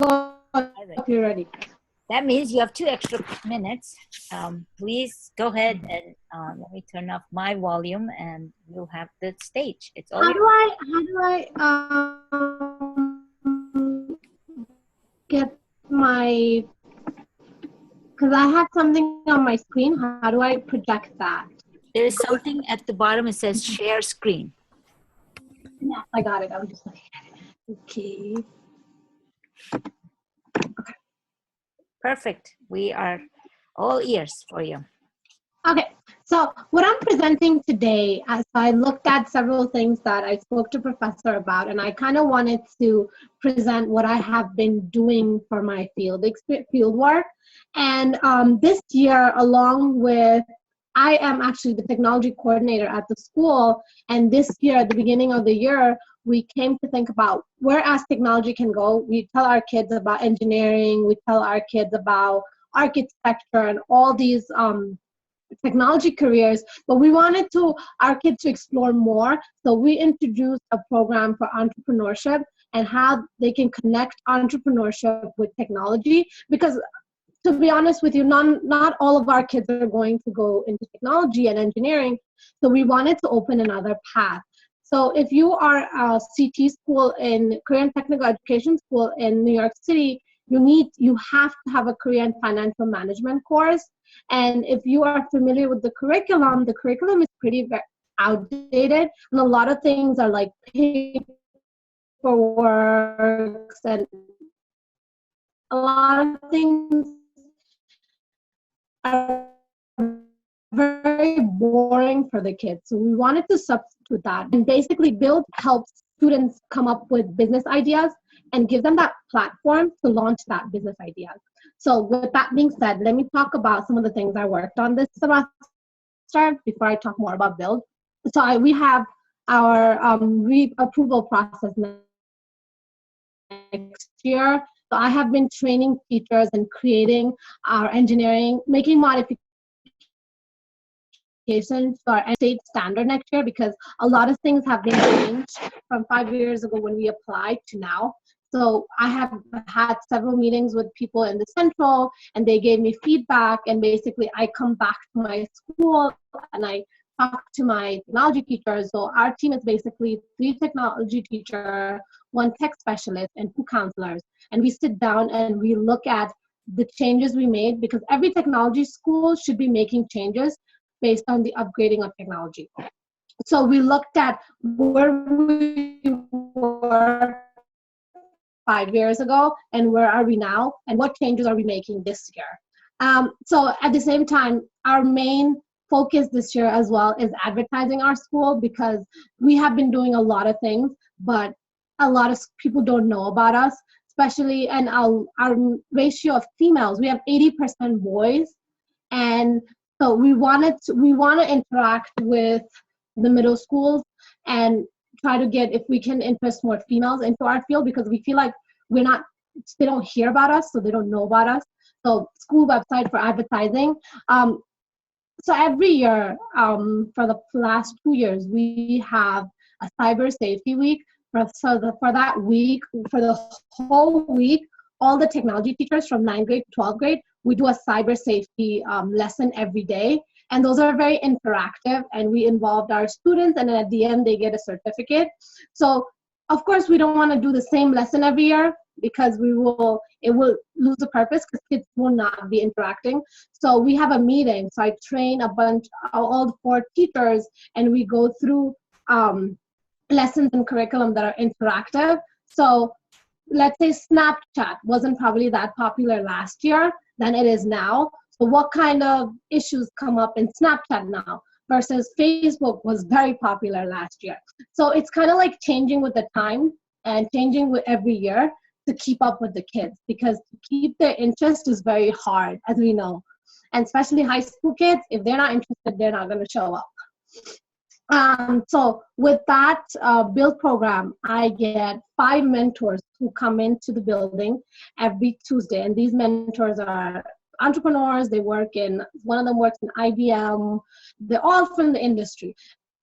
All right. if you're ready. That means you have 2 extra minutes. Please go ahead and let me turn off my volume, and you'll have the stage. It's all yours. Get my, because I have something on my screen. How do I project that? There is something at the bottom. It says share screen. Yeah, I got it. I was just looking at it. Okay. Perfect. We are all ears for you. Okay, so what I'm presenting today, so I looked at several things that I spoke to Professor about, and I kind of wanted to present what I have been doing for my field work. And this year, along with, I am actually the technology coordinator at the school, and this year, at the beginning of the year, we came to think about where as technology can go. We tell our kids about engineering, we tell our kids about architecture and all these technology careers, but we wanted our kids to explore more. So we introduced a program for entrepreneurship and how they can connect entrepreneurship with technology, because to be honest with you, not all of our kids are going to go into technology and engineering. So we wanted to open another path. So if you are a CT school in Korean Technical Education School in New York City, you have to have a Korean financial management course. And if you are familiar with the curriculum is pretty outdated, and a lot of things are like paperwork, and a lot of things are very boring for the kids. So we wanted to substitute that. And basically, Build helps students come up with business ideas and give them that platform to launch that business idea. So with that being said, let me talk about some of the things I worked on this semester before I talk more about Build. So we have our approval process next year. So I have been training teachers and creating our engineering, making modifications to our state standard next year, because a lot of things have been changed from 5 years ago when we applied to now. So I have had several meetings with people in the central, and they gave me feedback, and basically I come back to my school and I talk to my technology teachers. So our team is basically 3 technology teachers, 1 tech specialist, and 2 counselors. And we sit down and we look at the changes we made, because every technology school should be making changes based on the upgrading of technology. So we looked at where we were 5 years ago and where are we now, and what changes are we making this year. So at the same time, our main focus this year as well is advertising our school, because we have been doing a lot of things, but a lot of people don't know about us, especially, and our ratio of females, we have 80% boys, and so we want to interact with the middle schools and try to get, if we can, interest more females into our field, because we feel like they don't hear about us, so they don't know about us. So school website for advertising. So every year, for the last 2 years, we have a cyber safety week. For that week, for the whole week, all the technology teachers from 9th grade to 12th grade, we do a cyber safety lesson every day. And those are very interactive, and we involved our students, and then at the end, they get a certificate. So of course, we don't want to do the same lesson every year, because it will lose the purpose, because kids will not be interacting. So we have a meeting. So I train all 4 teachers, and we go through lessons and curriculum that are interactive. So let's say Snapchat wasn't probably that popular last year than it is now. So what kind of issues come up in Snapchat now versus Facebook was very popular last year? So it's kind of like changing with the time and changing with every year to keep up with the kids, because to keep their interest is very hard, as we know. And especially high school kids, if they're not interested, they're not going to show up. So with that Build program, I get 5 mentors who come into the building every Tuesday. And these mentors are entrepreneurs. One of them works in IBM. They're all from the industry.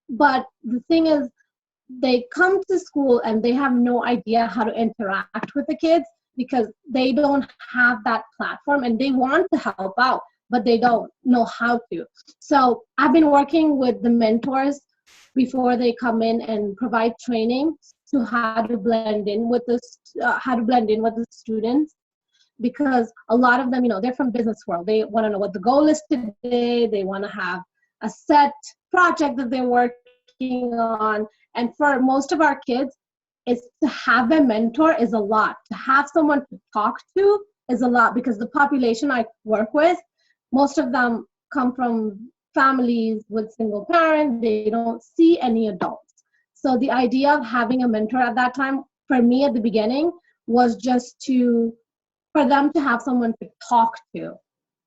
But the thing is, they come to school and they have no idea how to interact with the kids, because they don't have that platform and they want to help out, but they don't know how to. So I've been working with the mentors before they come in and provide training to how to blend in with the students, because a lot of them, they're from business world. They want to know what the goal is today. They want to have a set project that they're working on. And for most of our kids, it's to have a mentor is a lot. To have someone to talk to is a lot, because the population I work with, most of them come from families with single parents. They don't see any adults. So the idea of having a mentor at that time, for me at the beginning, was just for them to have someone to talk to,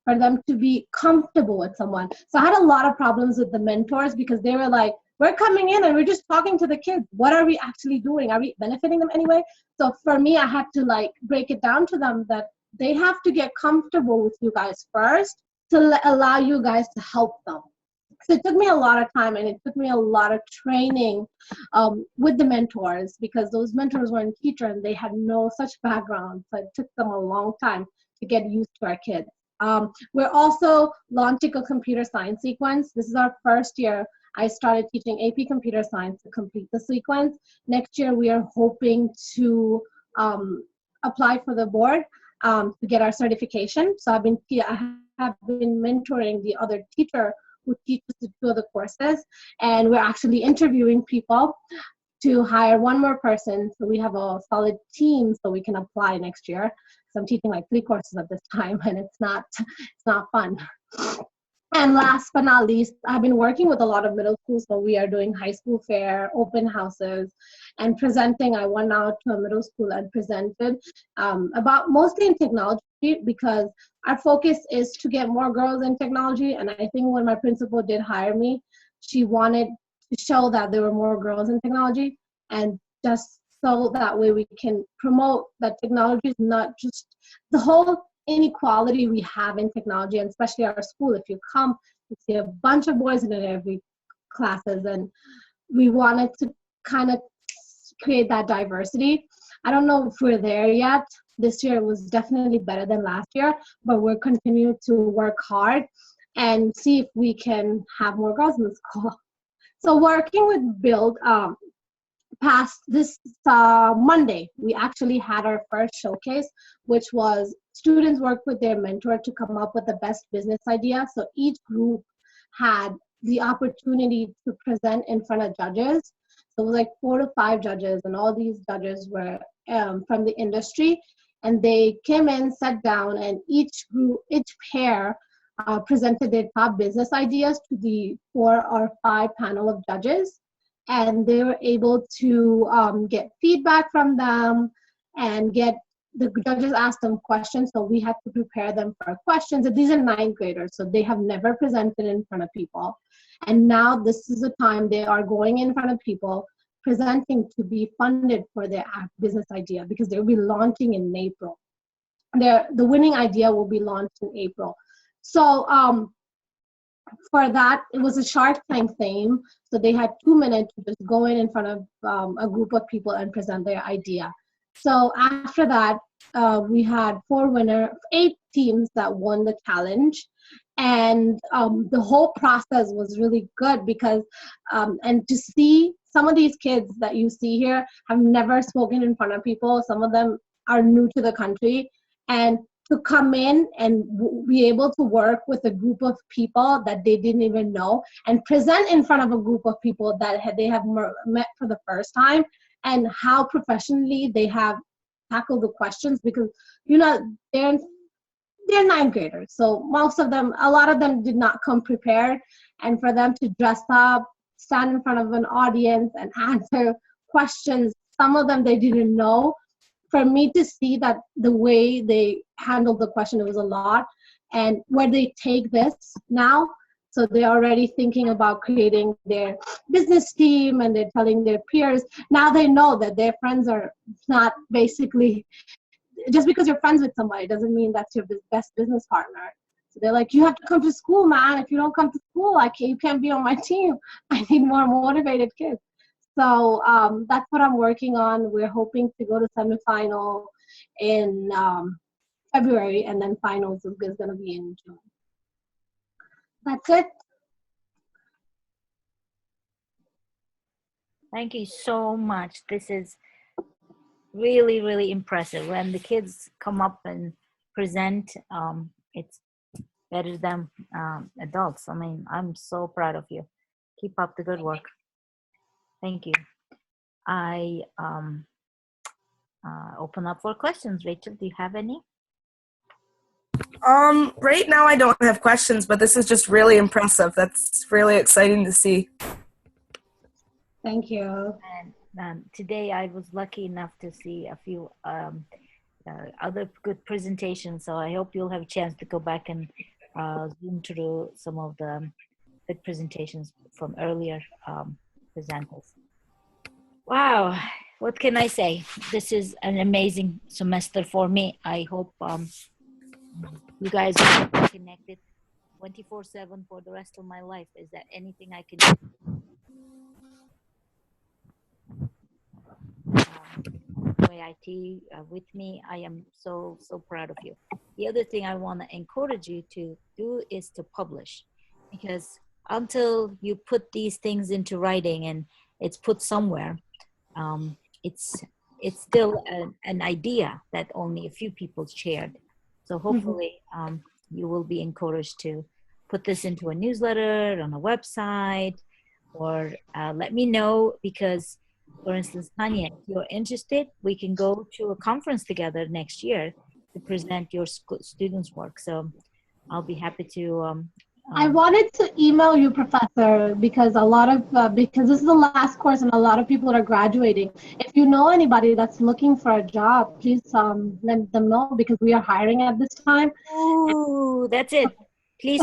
for them to be comfortable with someone. So I had a lot of problems with the mentors, because they were like, we're coming in and we're just talking to the kids. What are we actually doing? Are we benefiting them anyway? So for me, I had to break it down to them that they have to get comfortable with you guys first to allow you guys to help them. So it took me a lot of time, and it took me a lot of training with the mentors, because those mentors weren't teachers and they had no such background. So it took them a long time to get used to our kids. We're also launching a computer science sequence. This is our first year. I started teaching AP Computer Science to complete the sequence. Next year, we are hoping to apply for the board to get our certification. So I have been mentoring the other teacher who teaches the two of the courses, and we're actually interviewing people to hire one more person, so we have a solid team so we can apply next year. So I'm teaching 3 courses at this time, and it's not fun. And last but not least, I've been working with a lot of middle schools. So we are doing high school fair, open houses, and presenting. I went out to a middle school and presented about mostly in technology, because our focus is to get more girls in technology. And I think when my principal did hire me, she wanted to show that there were more girls in technology, and just so that way we can promote that technology is not just the whole inequality we have in technology, and especially our school. If you come, you see a bunch of boys in every classes, and we wanted to kind of create that diversity. I don't know if we're there yet. This year was definitely better than last year, but we're continuing to work hard and see if we can have more girls in the school. So working with Build, past this Monday, we actually had our first showcase, which was students worked with their mentor to come up with the best business idea. So each group had the opportunity to present in front of judges. So it was 4 to 5 judges, and all these judges were from the industry. And they came in, sat down, and each pair presented their top business ideas to the 4 or 5 panel of judges. And they were able to get feedback from them, and the judges asked them questions. So we had to prepare them for questions. And these are 9th graders, so they have never presented in front of people. And now this is the time they are going in front of people, presenting to be funded for their business idea, because they'll be launching in April. The winning idea will be launched in April. So for that, it was a Shark Tank theme. So they had 2 minutes to just go in front of a group of people and present their idea. So after that, we had 8 teams that won the challenge. And the whole process was really good, because, and to see some of these kids that you see here have never spoken in front of people. Some of them are new to the country. And to come in and be able to work with a group of people that they didn't even know, and present in front of a group of people that they have met for the first time, and how professionally they have tackled the questions, because they're 9th graders, so a lot of them did not come prepared, and for them to dress up, stand in front of an audience and answer questions, some of them they didn't know. For me to see that the way they handled the question, it was a lot. And where they take this now, so they're already thinking about creating their business team, and they're telling their peers. Now they know that their friends are not basically, just because you're friends with somebody doesn't mean that's your best business partner. So they're like, you have to come to school, man. If you don't come to school, you can't be on my team. I need more motivated kids. So that's what I'm working on. We're hoping to go to semifinal in February, and then finals is going to be in June. That's it. Thank you so much. This is really, really impressive. When the kids come up and present, it's better than adults. I mean, I'm so proud of you. Keep up the good work. Thank you. I open up for questions. Rachel, do you have any? Right now I don't have questions, but this is just really impressive. That's really exciting to see. Thank you. And today I was lucky enough to see a few other good presentations, so I hope you'll have a chance to go back and zoom through some of the good presentations from earlier presenters. Wow, what can I say? This is an amazing semester for me. I hope you guys are connected 24/7 for the rest of my life. Is there anything I can do? IT with me, I am so proud of you. The other thing I want to encourage you to do is to publish, because until you put these things into writing and it's put somewhere, it's still an idea that only a few people shared. So hopefully you will be encouraged to put this into a newsletter, on a website, or let me know, because for instance, Tanya, if you're interested, we can go to a conference together next year to present your students' work. So I'll be happy to. I wanted to email you, Professor, because because this is the last course and a lot of people are graduating. If you know anybody that's looking for a job, please let them know, because we are hiring at this time. Ooh, that's it. Please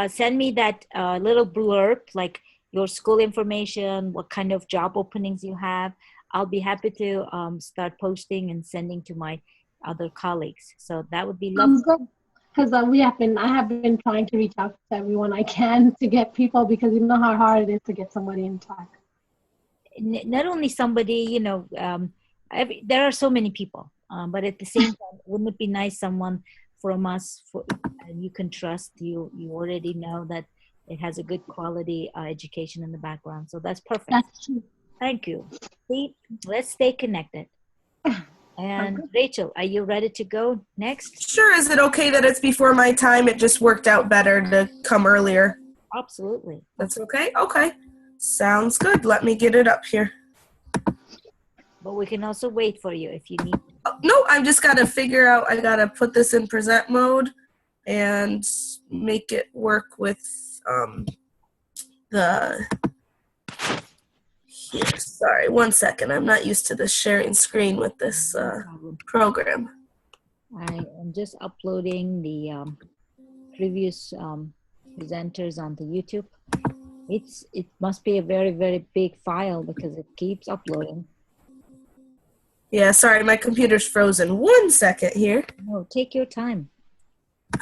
send me that little blurb, like your school information, what kind of job openings you have. I'll be happy to start posting and sending to my other colleagues. So that would be lovely. Because I have been trying to reach out to everyone I can to get people, because you know how hard it is to get somebody in touch. Not only somebody, there are so many people, but at the same time, wouldn't it be nice someone from us and you can trust, you already know that it has a good quality education in the background. So that's perfect. That's true. Thank you. See, let's stay connected. And Rachel, are you ready to go next? Sure. Is it okay that it's before my time? It just worked out better to come earlier. Absolutely. That's okay? Okay. Sounds good. Let me get it up here. But we can also wait for you if you need. No, I've just got to figure out, I got to put this in present mode and make it work with here. Sorry, 1 second. I'm not used to this sharing screen with this program. I am just uploading the previous presenters onto YouTube. It must be a very, very big file because it keeps uploading. Yeah, sorry, my computer's frozen. 1 second here. No, take your time.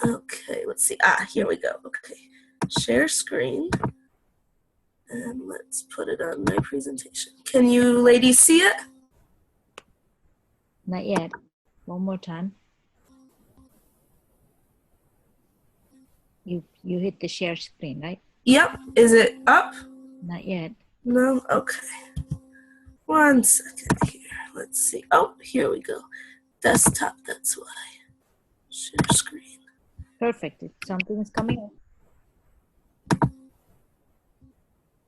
Okay, let's see. Here we go. Okay, share screen. And let's put it on my presentation. Can you ladies see it? Not yet. One more time. You hit the share screen, right? Yep. Is it up? Not yet. No? Okay. 1 second here. Let's see. Oh, here we go. Desktop, that's why. Share screen. Perfect. Something is coming up.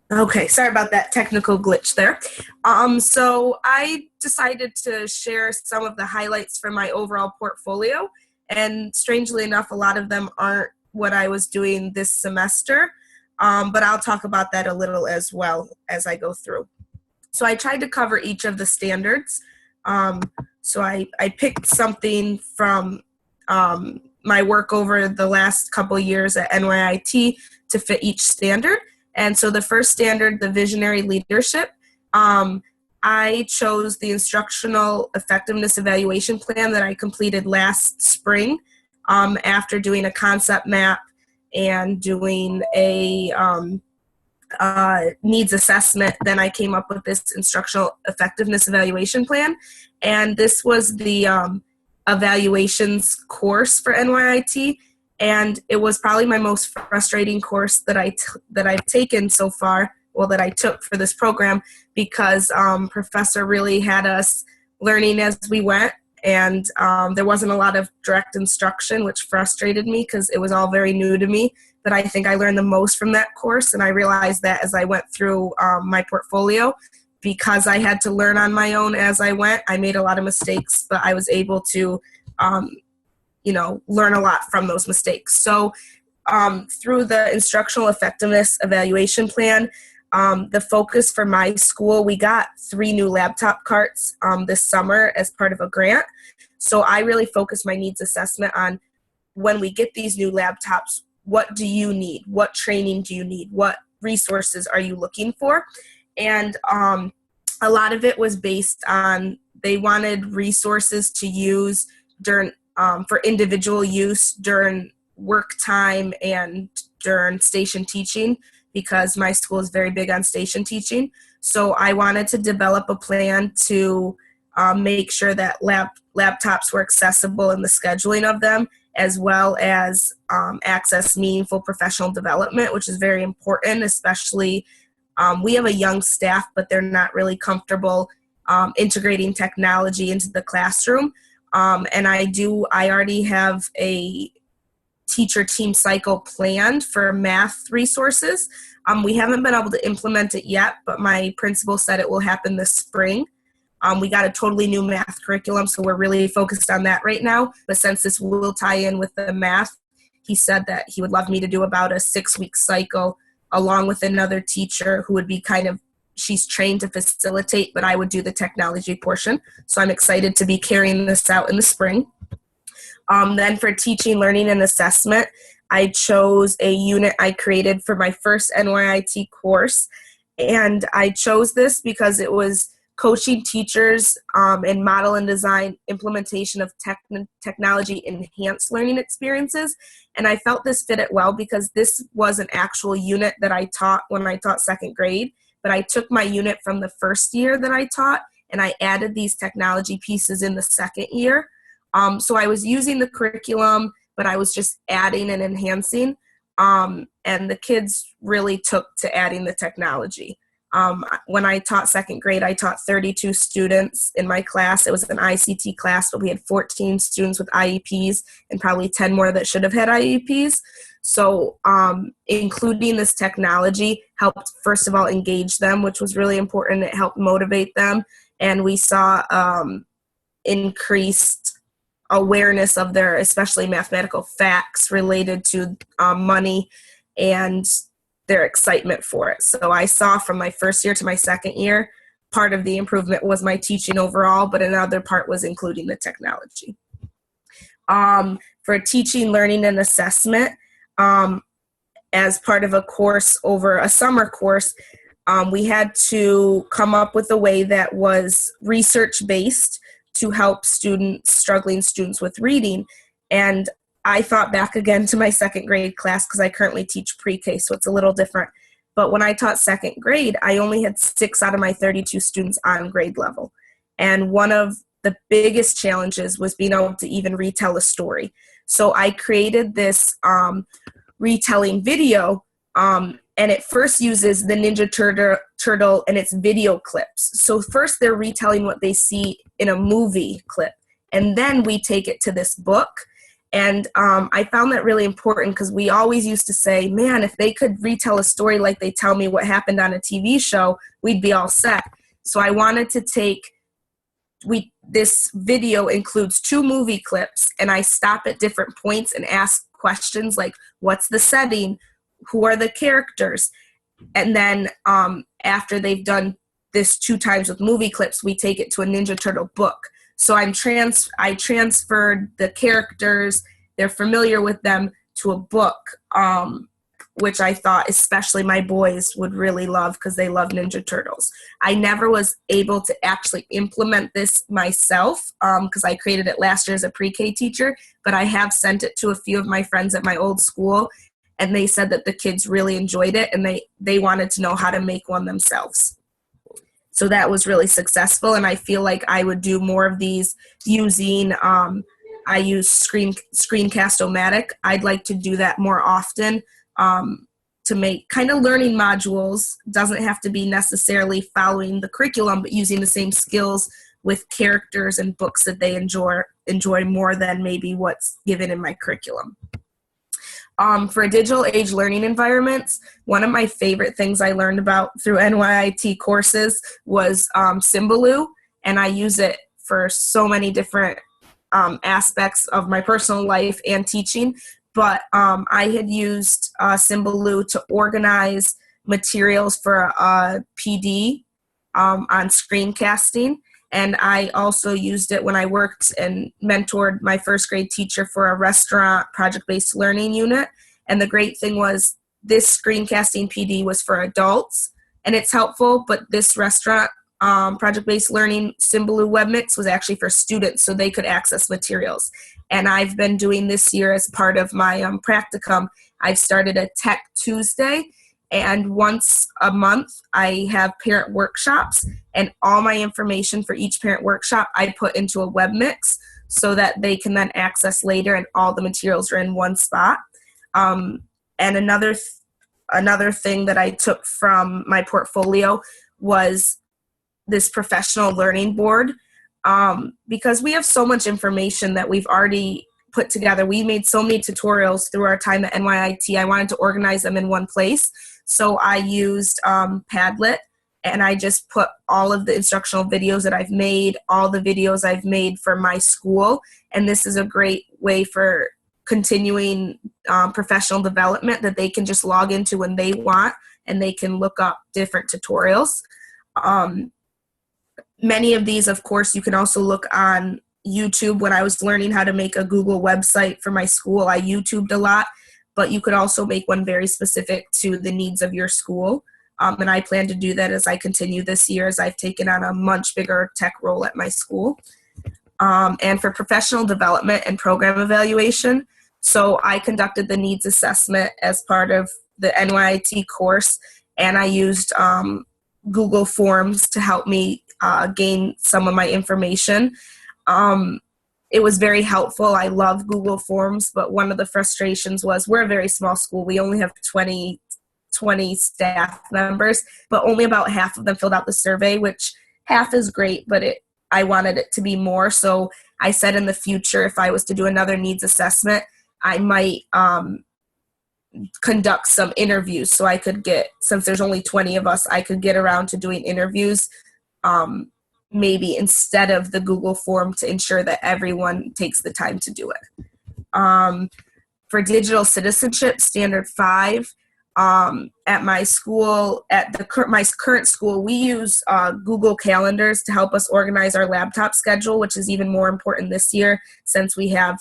Okay, sorry about that technical glitch there. So I decided to share some of the highlights from my overall portfolio, and strangely enough, a lot of them aren't what I was doing this semester, but I'll talk about that a little as well as I go through. So I tried to cover each of the standards. So I picked something from my work over the last couple years at NYIT to fit each standard. And so the first standard, the visionary leadership, I chose the instructional effectiveness evaluation plan that I completed last spring after doing a concept map and doing a needs assessment, then I came up with this instructional effectiveness evaluation plan. And this was the evaluations course for NYIT. And it was probably my most frustrating course that I've taken so far, well, that I took for this program, because professor really had us learning as we went. And there wasn't a lot of direct instruction, which frustrated me because it was all very new to me. But I think I learned the most from that course, and I realized that as I went through my portfolio, because I had to learn on my own as I went. I made a lot of mistakes, but I was able to, learn a lot from those mistakes. So through the instructional effectiveness evaluation plan, the focus for my school, we got 3 new laptop carts this summer as part of a grant. So I really focused my needs assessment on, when we get these new laptops, what do you need? What training do you need? What resources are you looking for? And a lot of it was based on, they wanted resources to use during for individual use during work time and during station teaching, because my school is very big on station teaching. So I wanted to develop a plan to make sure that laptops were accessible in the scheduling of them, as well as access meaningful professional development, which is very important, especially we have a young staff, but they're not really comfortable integrating technology into the classroom. And I already have a teacher team cycle planned for math resources. We haven't been able to implement it yet, but my principal said it will happen this spring. We got a totally new math curriculum, so we're really focused on that right now. But since this will tie in with the math, he said that he would love me to do about a 6-week cycle along with another teacher who would be she's trained to facilitate, but I would do the technology portion. So I'm excited to be carrying this out in the spring. Then for teaching, learning, and assessment, I chose a unit I created for my first NYIT course. And I chose this because it was coaching teachers in model and design implementation of technology enhanced learning experiences. And I felt this fit it well because this was an actual unit that I taught when I taught 2nd grade. But I took my unit from the first year that I taught, and I added these technology pieces in the 2nd year. So I was using the curriculum, but I was just adding and enhancing. And the kids really took to adding the technology. When I taught 2nd grade, I taught 32 students in my class. It was an ICT class, but we had 14 students with IEPs and probably 10 more that should have had IEPs. So including this technology helped, first of all, engage them, which was really important. It helped motivate them. And we saw increased awareness of their, especially mathematical facts related to money and their excitement for it. So I saw from my first year to my 2nd year, part of the improvement was my teaching overall, but another part was including the technology. For teaching, learning, and assessment, as part of a course over a summer course, we had to come up with a way that was research-based to help struggling students with reading. And I thought back again to my 2nd grade class because I currently teach pre-K, so it's a little different. But when I taught 2nd grade, I only had 6 out of my 32 students on grade level. And one of the biggest challenges was being able to even retell a story. So I created this retelling video, and it first uses the Ninja Turtle and its video clips. So first they're retelling what they see in a movie clip, and then we take it to this book. And I found that really important because we always used to say, man, if they could retell a story like they tell me what happened on a TV show, we'd be all set. So I wanted to this video includes 2 movie clips, and I stop at different points and ask questions like, what's the setting? Who are the characters? And then after they've done this 2 times with movie clips, we take it to a Ninja Turtle book. So I transferred the characters, they're familiar with them, to a book, which I thought especially my boys would really love because they love Ninja Turtles. I never was able to actually implement this myself because I created it last year as a pre-K teacher, but I have sent it to a few of my friends at my old school, and they said that the kids really enjoyed it, and they wanted to know how to make one themselves. So that was really successful, and I feel like I would do more of these using, I use Screencast-O-Matic. I'd like to do that more often to make kind of learning modules. Doesn't have to be necessarily following the curriculum, but using the same skills with characters and books that they enjoy more than maybe what's given in my curriculum. For digital age learning environments, one of my favorite things I learned about through NYIT courses was Symbaloo, and I use it for so many different aspects of my personal life and teaching. But I had used Symbaloo to organize materials for a PD on screencasting. And I also used it when I worked and mentored my first grade teacher for a restaurant project-based learning unit. And the great thing was this screencasting PD was for adults, and it's helpful, but this restaurant project-based learning Symbaloo webmix was actually for students, so they could access materials. And I've been doing this year as part of my practicum, I've started a Tech Tuesday, and once a month I have parent workshops, and all my information for each parent workshop I put into a web mix so that they can then access later, and all the materials are in one spot. And another thing that I took from my portfolio was this professional learning board, because we have so much information that we've already put together. We made so many tutorials through our time at NYIT. I wanted to organize them in one place. So I used Padlet, and I just put all of the instructional videos that I've made, all the videos I've made for my school. And this is a great way for continuing professional development that they can just log into when they want, and they can look up different tutorials. Many of these, of course, you can also look on YouTube. When I was learning how to make a Google website for my school, I YouTubed a lot, but you could also make one very specific to the needs of your school. And I plan to do that as I continue this year, as I've taken on a much bigger tech role at my school. And for professional development and program evaluation, so I conducted the needs assessment as part of the NYIT course, and I used Google Forms to help me gain some of my information. It was very helpful. I love Google Forms, but one of the frustrations was we're a very small school. We only have 20 staff members, but only about half of them filled out the survey, which half is great, but I wanted it to be more. So I said in the future, if I was to do another needs assessment, I might conduct some interviews, so I could get, since there's only 20 of us, I could get around to doing interviews maybe instead of the Google form, to ensure that everyone takes the time to do it. For digital citizenship, standard 5, at my school, my current school, we use Google Calendars to help us organize our laptop schedule, which is even more important this year since we have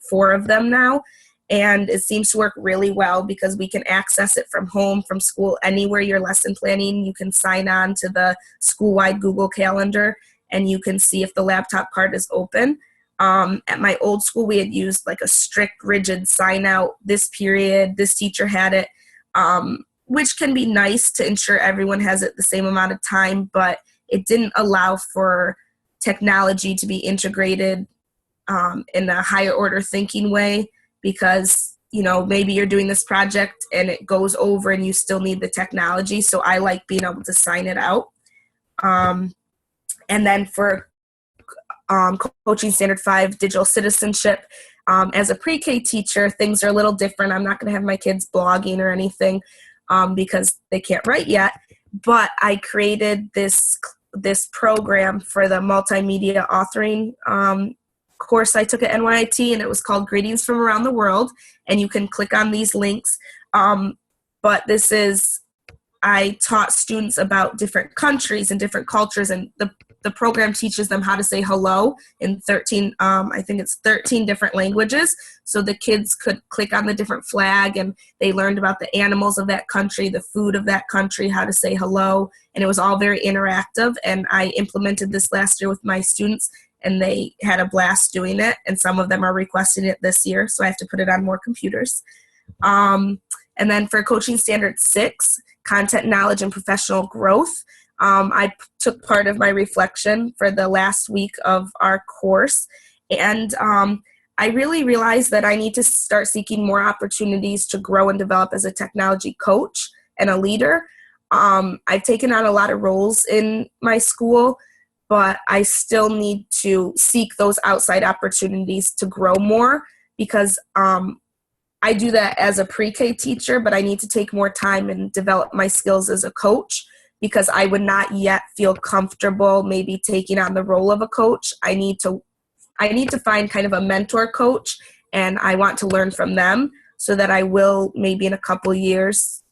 4 of them now. And it seems to work really well because we can access it from home, from school, anywhere you're lesson planning. You can sign on to the school-wide Google Calendar, and you can see if the laptop part is open. At my old school, we had used like a strict, rigid sign out this period, this teacher had it, which can be nice to ensure everyone has it the same amount of time, but it didn't allow for technology to be integrated in a higher order thinking way, because, you know, maybe you're doing this project and it goes over and you still need the technology. So I like being able to sign it out. And then for coaching standard 5, digital citizenship, as a pre-K teacher, things are a little different. I'm not going to have my kids blogging or anything because they can't write yet. But I created this program for the multimedia authoring course I took at NYIT, and it was called Greetings from Around the World, and you can click on these links. But this is, I taught students about different countries and different cultures, and the program teaches them how to say hello in 13 different languages. So the kids could click on the different flag, and they learned about the animals of that country, the food of that country, how to say hello, and it was all very interactive. And I implemented this last year with my students, and they had a blast doing it, and some of them are requesting it this year, so I have to put it on more computers. And then for coaching standard 6, content knowledge and professional growth, I took part of my reflection for the last week of our course. And I really realized that I need to start seeking more opportunities to grow and develop as a technology coach and a leader. I've taken on a lot of roles in my school, but I still need to seek those outside opportunities to grow more, because I do that as a pre-K teacher, but I need to take more time and develop my skills as a coach, because I would not yet feel comfortable maybe taking on the role of a coach. I need to find kind of a mentor coach, and I want to learn from them so that I will, maybe in a couple years,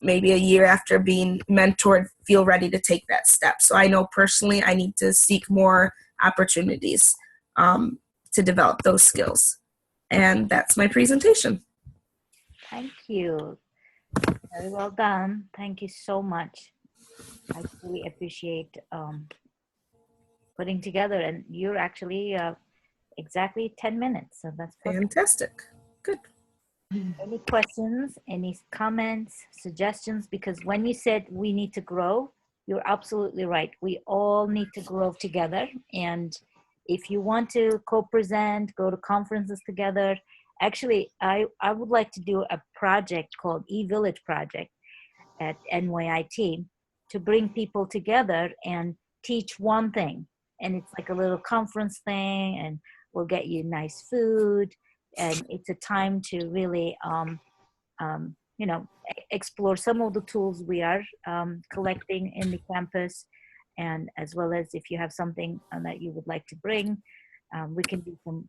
maybe a year after being mentored, feel ready to take that step. So I know personally I need to seek more opportunities to develop those skills. And that's my presentation. Thank you. Very well done. Thank you so much. I really appreciate putting together, and you're actually exactly 10 minutes, so that's perfect. Fantastic. Good. Any questions, any comments, suggestions? Because when you said we need to grow, you're absolutely right. We all need to grow together. And if you want to co-present, go to conferences together, actually, I would like to do a project called eVillage Project at NYIT to bring people together and teach one thing. And it's like a little conference thing, and we'll get you nice food. And it's a time to really, explore some of the tools we are collecting in the campus. And as well as if you have something that you would like to bring, we can do some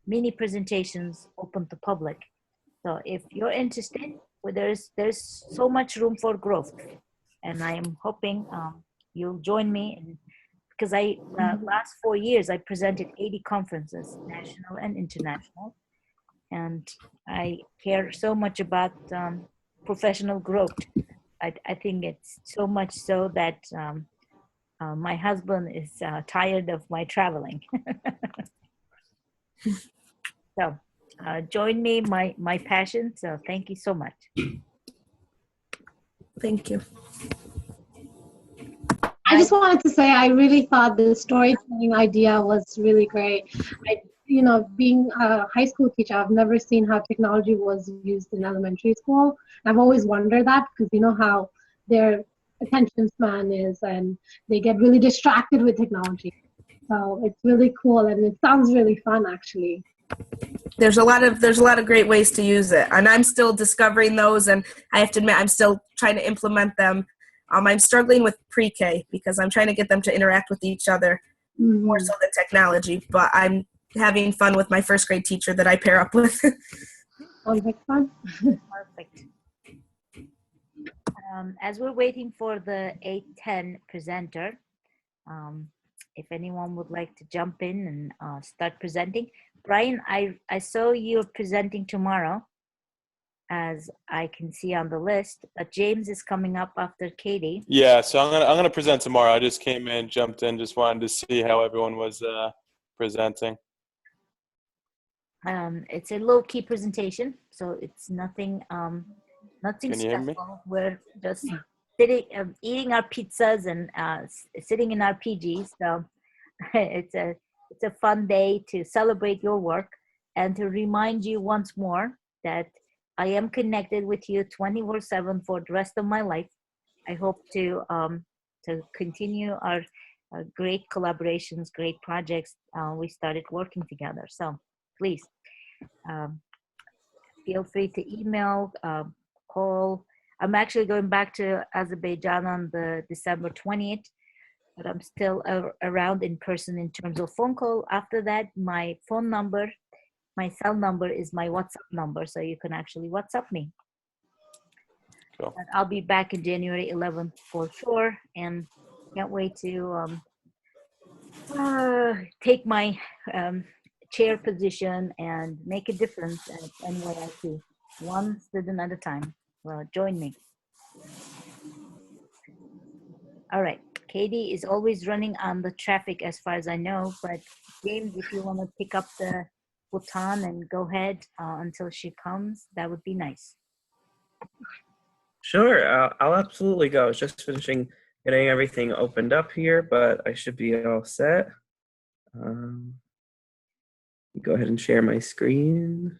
mini presentations open to public. So if you're interested, well, there's so much room for growth. And I am hoping you'll join me because last 4 years I presented 80 conferences, national and international. And I care so much about professional growth. I think it's so much so that my husband is tired of my traveling. So join me, my passion. So thank you so much. Thank you. I just wanted to say I really thought the storytelling idea was really great. Being a high school teacher, I've never seen how technology was used in elementary school. I've always wondered that, because you know how their attention span is, and they get really distracted with technology. So it's really cool, and it sounds really fun, actually. There's a lot of great ways to use it, and I'm still discovering those, and I have to admit I'm still trying to implement them. I'm struggling with pre-K because I'm trying to get them to interact with each other more so than technology, but I'm having fun with my first grade teacher that I pair up with. Sounds like fun. Perfect. As we're waiting for the 8:10 presenter, if anyone would like to jump in and start presenting. Brian, I saw you're presenting tomorrow, as I can see on the list, but James is coming up after Katie. Yeah, so I'm gonna present tomorrow. I just came in, jumped in, just wanted to see how everyone was presenting. It's a low-key presentation, so it's nothing Can you hear me? stressful. We're just sitting, eating our pizzas and sitting in our PGs. So it's a fun day to celebrate your work and to remind you once more that I am connected with you 24/7 for the rest of my life. I hope to continue our great collaborations, great projects we started working together. So please feel free to email, call. I'm actually going back to Azerbaijan on the December 20th, but I'm still around in person in terms of phone call. After that, my phone number, my cell number is my WhatsApp number, so you can actually WhatsApp me. Cool. And I'll be back in January 11th for sure, and can't wait to take my chair position and make a difference at NYIT, one student at a time. Well, join me. All right, Katie is always running on the traffic as far as I know, but James, if you want to pick up the put on and go ahead until she comes, that would be nice. Sure, I'll absolutely go. I was just finishing getting everything opened up here, but I should be all set. Go ahead and share my screen.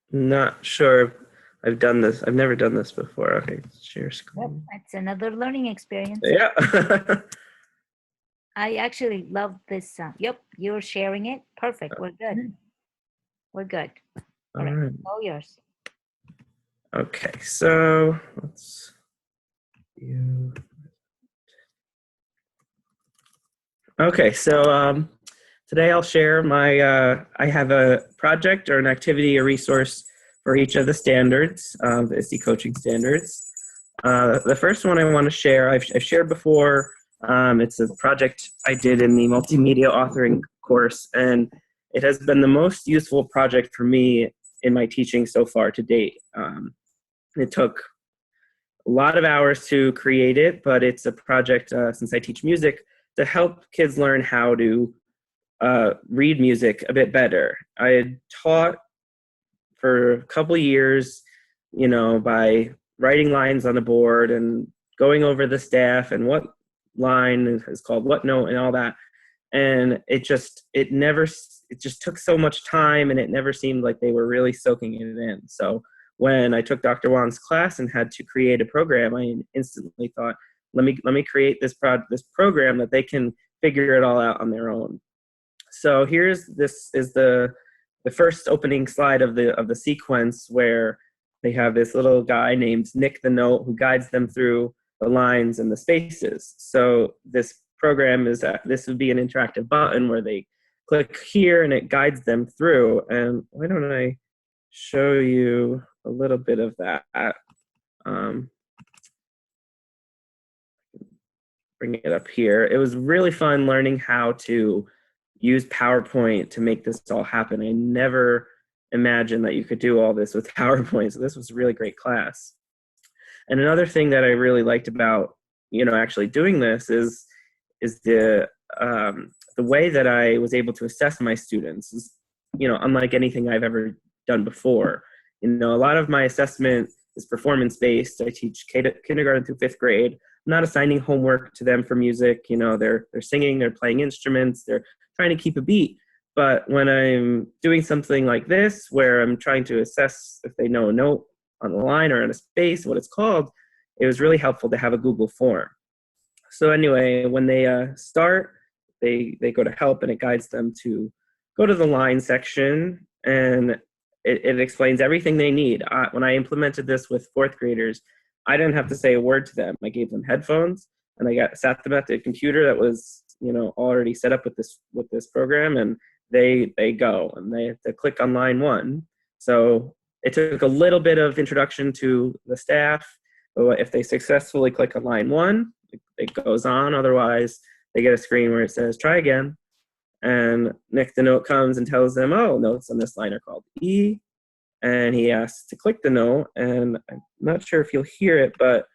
Not sure I've done this. I've never done this before. Okay, share Yep, screen. it's another learning experience. Yeah. I actually love this. Yep, you're sharing it. Perfect. We're good. We're good. All right. All yours. Okay, so let's view. Okay, so today I'll share my, I have a project or an activity, a resource for each of the standards, the ISTE coaching standards. The first one I want to share, I've shared before, it's a project I did in the multimedia authoring course, and it has been the most useful project for me in my teaching so far to date. It took a lot of hours to create it, but it's a project, since I teach music, to help kids learn how to read music a bit better. I had taught for a couple years, you know, by writing lines on the board and going over the staff and what line is called what note and all that. And it just took so much time, and it never seemed like they were really soaking it in. So when I took Dr. Wang's class and had to create a program, I instantly thought, let me create this program that they can figure it all out on their own. So this is the first opening slide of the sequence, where they have this little guy named Nick the Note who guides them through the lines and the spaces. So this program this would be an interactive button where they click here and it guides them through. And why don't I show you a little bit of that? Bring it up here. It was really fun learning how to use PowerPoint to make this all happen. I never imagined that you could do all this with PowerPoint, so this was a really great class. And another thing that I really liked about, you know, actually doing this is the way that I was able to assess my students is, you know, unlike anything I've ever done before. You know, a lot of my assessment is performance-based. I teach kindergarten through 5th grade. I'm not assigning homework to them for music. You know, they're singing, they're playing instruments, they're trying to keep a beat. But when I'm doing something like this, where I'm trying to assess if they know a note on the line or in a space, what it's called, it was really helpful to have a Google form. So anyway, when they start, they go to help, and it guides them to go to the line section, and it explains everything they need. When I implemented this with 4th graders, I didn't have to say a word to them. I gave them headphones, and I sat them at the computer that was, you know, already set up with this program, and they go, and they have to click on line 1. So it took a little bit of introduction to the staff. But if they successfully click on line 1, it goes on. Otherwise, they get a screen where it says, try again. And Nick the Note comes and tells them, oh, notes on this line are called E. And he asks to click the note. And I'm not sure if you'll hear it, but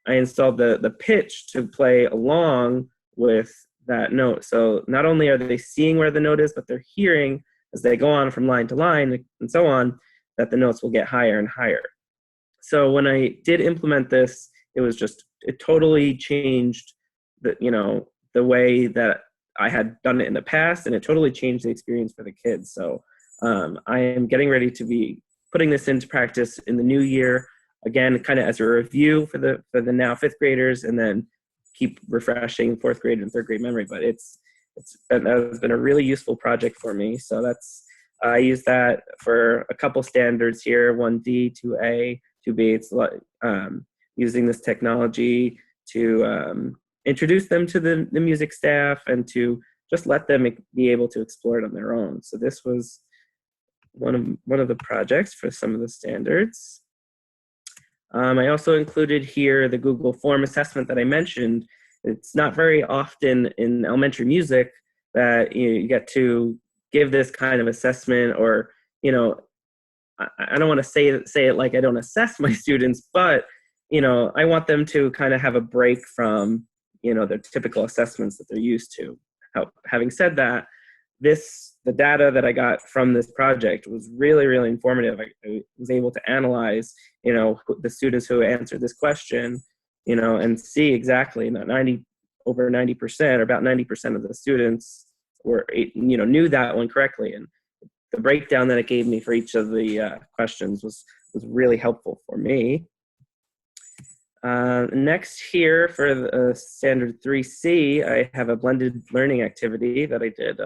I installed the pitch to play along with that note. So not only are they seeing where the note is, but they're hearing as they go on from line to line and so on, that the notes will get higher and higher. So when I did implement this, it totally changed the way that I had done it in the past, and it totally changed the experience for the kids. So I am getting ready to be putting this into practice in the new year, again, kind of as a review for the now 5th graders, and then keep refreshing 4th grade and 3rd grade memory. But it's been a really useful project for me. So I use that for a couple standards here, 1D, 2A, 2B. It's using this technology to introduce them to the music staff and to just let them be able to explore it on their own. So this was one of the projects for some of the standards. I also included here the Google form assessment that I mentioned. it's not very often in elementary music that you get to give this kind of assessment, or, I don't want to say it like I don't assess my students, but, I want them to kind of have a break from, their typical assessments that they're used to. Having said that, the data that I got from this project was really, really informative. I was able to analyze, the students who answered this question, and see exactly that over 90% or about 90% of the students were, knew that one correctly. And the breakdown that it gave me for each of the questions was really helpful for me. Next here for the standard 3C, I have a blended learning activity that I did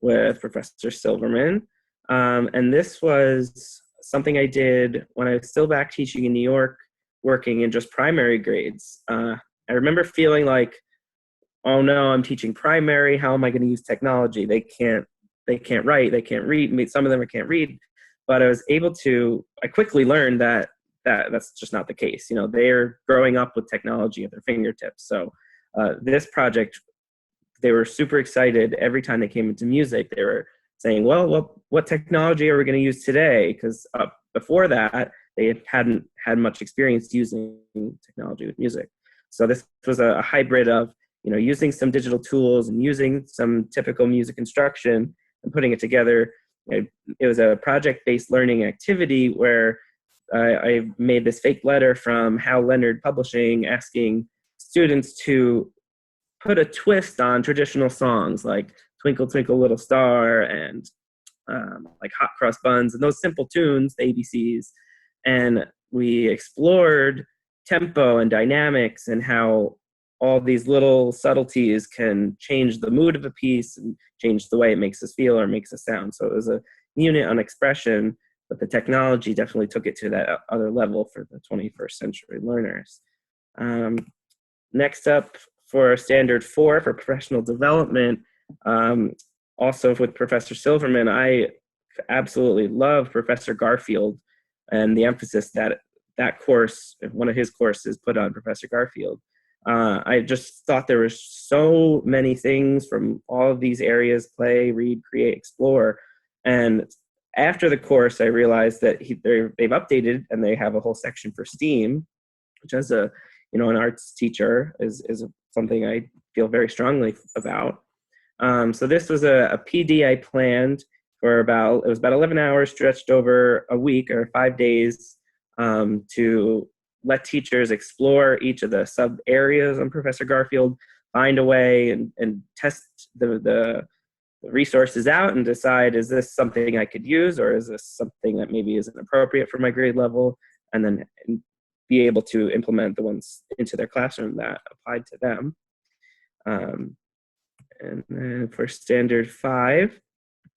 with Professor Silverman. And this was something I did when I was still back teaching in New York, working in just primary grades. I remember feeling like, oh no, I'm teaching primary. How am I going to use technology? They can't write, they can't read. Some of them can't read. But I quickly learned that that's just not the case. They're growing up with technology at their fingertips. So this project, they were super excited every time they came into music. They were saying, well, what technology are we going to use today? Because before that, they hadn't had much experience using technology with music. So this was a hybrid of, using some digital tools and using some typical music instruction and putting it together. It was a project-based learning activity where I made this fake letter from Hal Leonard Publishing asking students to put a twist on traditional songs like Twinkle Twinkle Little Star and like Hot Cross Buns and those simple tunes, the ABCs. And we explored tempo and dynamics and how all these little subtleties can change the mood of a piece and change the way it makes us feel or makes us sound. So it was a unit on expression, but the technology definitely took it to that other level for the 21st century learners. Next up for standard 4 for professional development, also with Professor Silverman, I absolutely love Professor Garfield and the emphasis that course, one of his courses put on Professor Garfield. I just thought there were so many things from all of these areas: play, read, create, explore. And after the course, I realized that they've updated and they have a whole section for STEAM, which as an arts teacher is something I feel very strongly about. So this was a PD I planned for it was about 11 hours stretched over a week or 5 days to let teachers explore each of the sub areas on Professor Garfield, find a way and test the resources out and decide, is this something I could use or is this something that maybe isn't appropriate for my grade level, and then be able to implement the ones into their classroom that applied to them. And then for standard 5,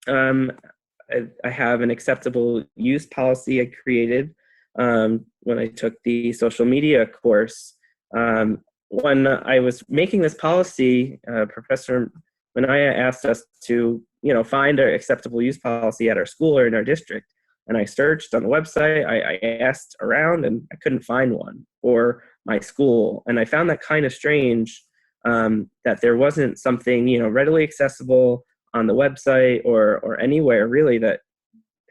I have an acceptable use policy I created when I took the social media course. When I was making this policy, Professor Manaya asked us to, find an acceptable use policy at our school or in our district. And I searched on the website, I asked around, and I couldn't find one for my school. And I found that kind of strange, that there wasn't something, readily accessible on the website or anywhere really that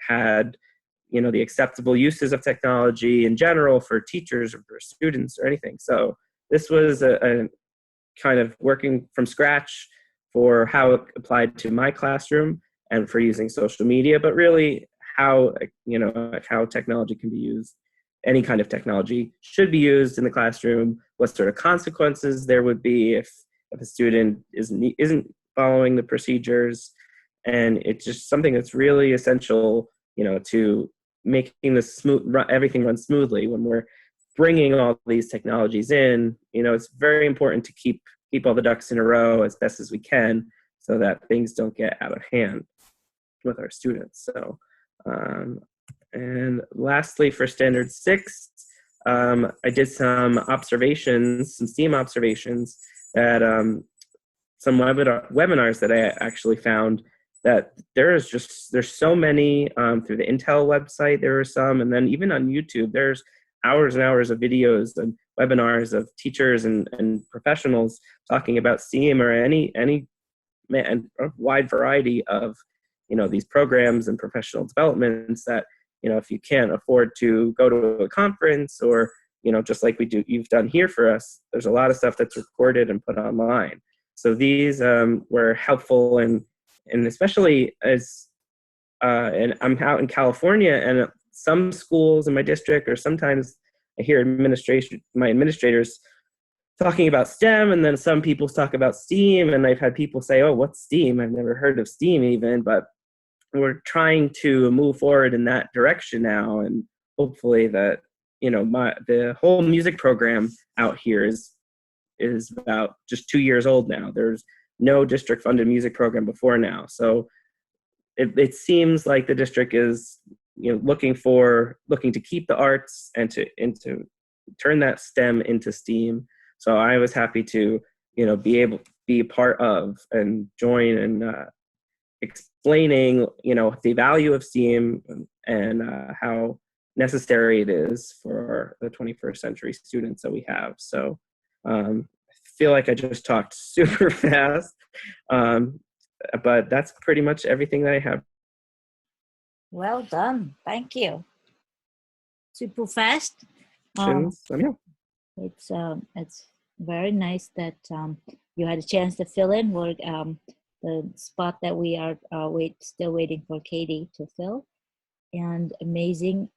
had, the acceptable uses of technology in general for teachers or for students or anything. So this was a kind of working from scratch for how it applied to my classroom and for using social media, but really how technology can be used. Any kind of technology should be used in the classroom, what sort of consequences there would be if a student isn't following the procedures. And it's just something that's really essential, to making this everything run smoothly. When we're bringing all these technologies in, it's very important to keep all the ducks in a row as best as we can so that things don't get out of hand with our students. So, and lastly, for standard 6, I did some STEAM observations at some webinars that I actually found that there's so many through the Intel website. There are some, and then even on YouTube, there's hours and hours of videos and webinars of teachers and professionals talking about STEAM or any and a wide variety of, these programs and professional developments that, if you can't afford to go to a conference or, just like you've done here for us, there's a lot of stuff that's recorded and put online. So these were helpful, and especially as, and I'm out in California, and some schools in my district, or sometimes I hear my administrators talking about STEM, and then some people talk about STEAM, and I've had people say, oh, what's STEAM? I've never heard of STEAM even, but we're trying to move forward in that direction now, and hopefully that, the whole music program out here is about just 2 years old now. There's no district funded music program before now. So it seems like the district is, looking to keep the arts and to turn that STEM into STEAM. So I was happy to, be a part of and join and explaining, the value of STEAM and how necessary it is for the 21st century students that we have. So I feel like I just talked super fast, but that's pretty much everything that I have. Well done. Thank you. Super fast. Let me know. It's very nice that you had a chance to fill in for the spot that we are still waiting for Katie to fill, and amazing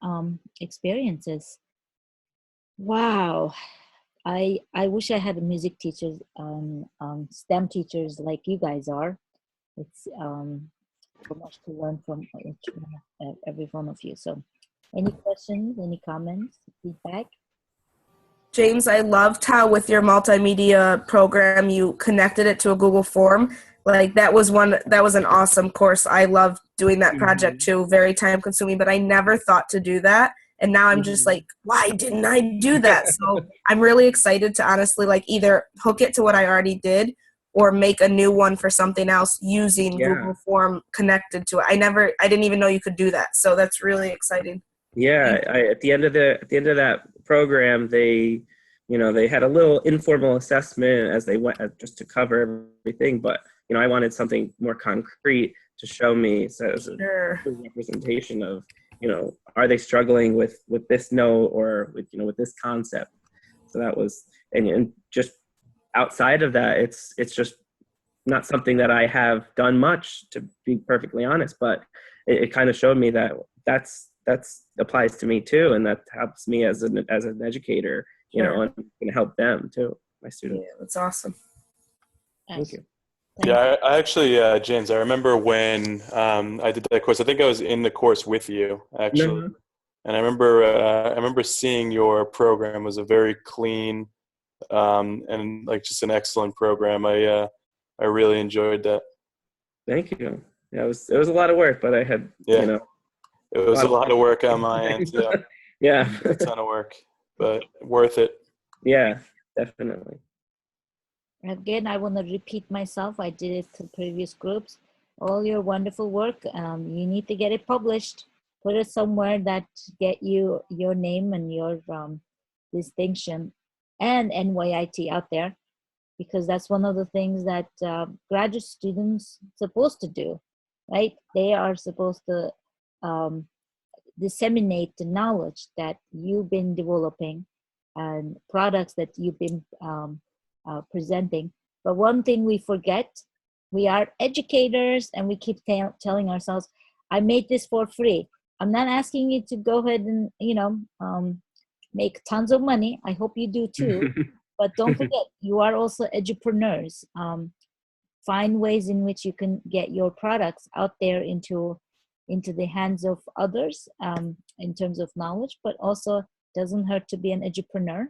experiences. Wow. I wish I had music teachers, STEM teachers like you guys are. It's so much to learn from every one of you. So any questions, any comments, feedback? James, I loved how with your multimedia program, you connected it to a Google form. Like that was an awesome course. I loved doing that project too, very time consuming, but I never thought to do that. And now I'm just like, why didn't I do that? So I'm really excited to honestly like either hook it to what I already did or make a new one for something else using Google form connected to it. I didn't even know you could do that. So that's really exciting. Yeah, at the end of that program, they had a little informal assessment as they went, just to cover everything. But I wanted something more concrete to show me, so as a representation of, are they struggling with this note or with this concept. So that was, and just outside of that, it's just not something that I have done much, to be perfectly honest. But it kind of showed me that that's applies to me too, and that helps me as an educator, and can help them too, my students. Yeah, that's awesome. Thank you. Yeah, I actually, James, I remember when I did that course. I think I was in the course with you actually, and I remember seeing your program was a very clean and like just an excellent program. I really enjoyed that. Thank you. Yeah, it was a lot of work, but I had it was a lot of work on my end too. Yeah, a ton of work, but worth it. Yeah, definitely. Again, I want to repeat myself. I did it to previous groups. All your wonderful work, you need to get it published. Put it somewhere that get you your name and your distinction and NYIT out there, because that's one of the things that graduate students supposed to do, right? They are supposed to disseminate the knowledge that you've been developing and products that you've been presenting. But one thing we forget, we are educators, and we keep telling ourselves, I made this for free. I'm not asking you to go ahead and make tons of money. I hope you do too. But don't forget, you are also edupreneurs. Find ways in which you can get your products out there into the hands of others in terms of knowledge, but also doesn't hurt to be an edupreneur.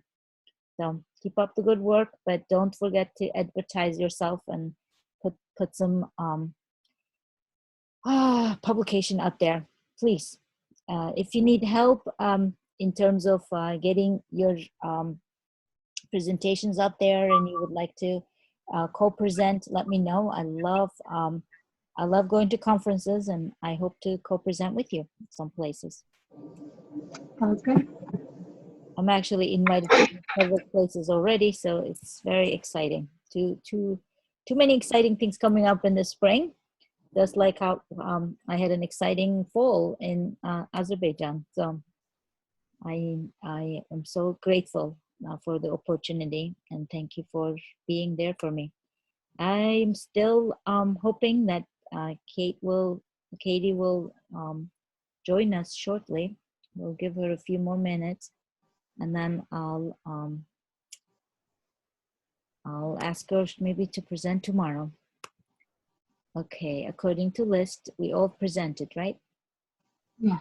So keep up the good work, but don't forget to advertise yourself and put some publication out there, please. If you need help in terms of getting your presentations out there and you would like to co-present, let me know. I love going to conferences, and I hope to co-present with you some places. Sounds good. I'm actually invited to several places already, so it's very exciting. Too many exciting things coming up in the spring. Just like how I had an exciting fall in Azerbaijan. So I am so grateful for the opportunity, and thank you for being there for me. I'm still hoping that Katie will join us shortly. We'll give her a few more minutes, and then I'll ask her maybe to present tomorrow. Okay, according to list, we all presented, right? Yeah.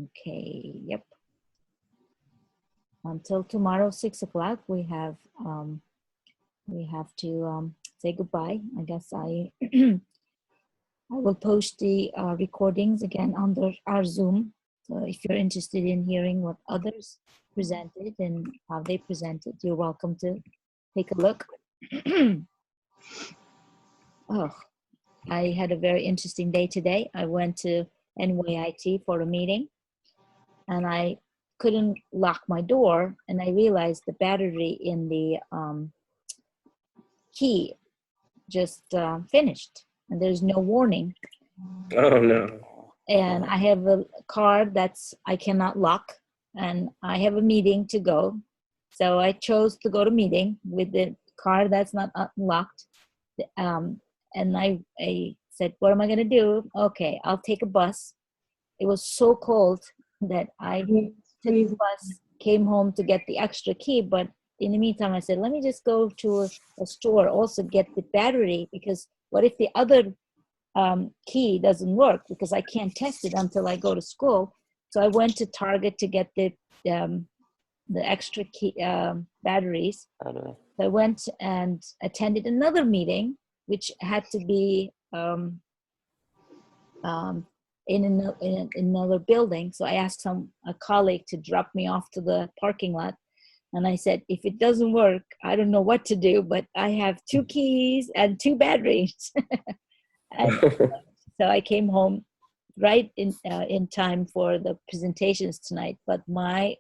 Okay, yep. Until tomorrow, 6 o'clock, we have to say goodbye. I guess I will post the recordings again under our Zoom. So if you're interested in hearing what others presented and how they presented, you're welcome to take a look. Oh, I had a very interesting day today. I went to NYIT for a meeting, and I couldn't lock my door, and I realized the battery in the key just finished, and there's no warning. Oh no. And I have a car that's I cannot lock, and I have a meeting to go. So I chose to go to meeting with the car that's not unlocked. And I said, what am I going to do? Okay, I'll take a bus. It was so cold that I took the bus, came home to get the extra key. But in the meantime, I said, let me just go to a store, also get the battery, because what if the other key doesn't work, because I can't test it until I go to school. So I went to Target to get the extra key batteries. So I went and attended another meeting, which had to be in another building. So I asked a colleague to drop me off to the parking lot. And I said, if it doesn't work, I don't know what to do, but I have 2 keys and 2 batteries. And so I came home right in time for the presentations tonight, but my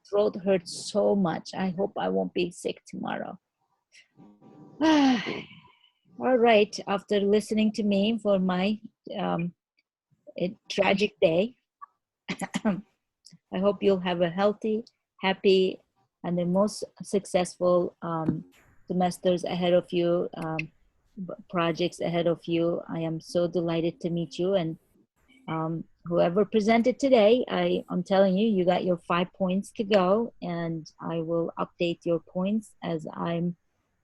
throat hurts so much. I hope I won't be sick tomorrow. All right, after listening to me for my tragic day, I hope you'll have a healthy, happy, and the most successful semesters ahead of you, projects ahead of you. I am so delighted to meet you, and whoever presented today, I'm telling you, you got your 5 points to go, and I will update your points as I'm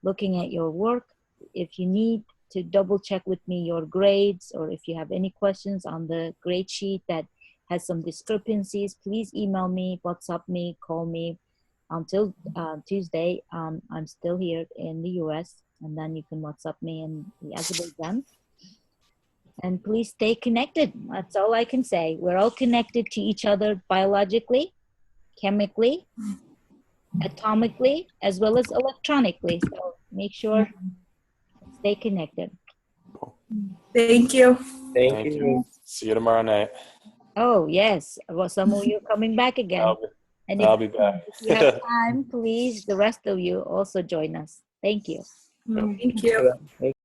looking at your work. If you need to double check with me your grades, or if you have any questions on the grade sheet that has some discrepancies, please email me, WhatsApp me, call me. Until Tuesday, I'm still here in the US, and then you can WhatsApp me in the Azerbaijan. And please stay connected. That's all I can say. We're all connected to each other biologically, chemically, atomically, as well as electronically. So make sure stay connected. Thank you. Thank you. See you tomorrow night. Oh, yes. Well, some of you are coming back again. I'll be back. If you have time, please, the rest of you also join us. Thank you. Thank you.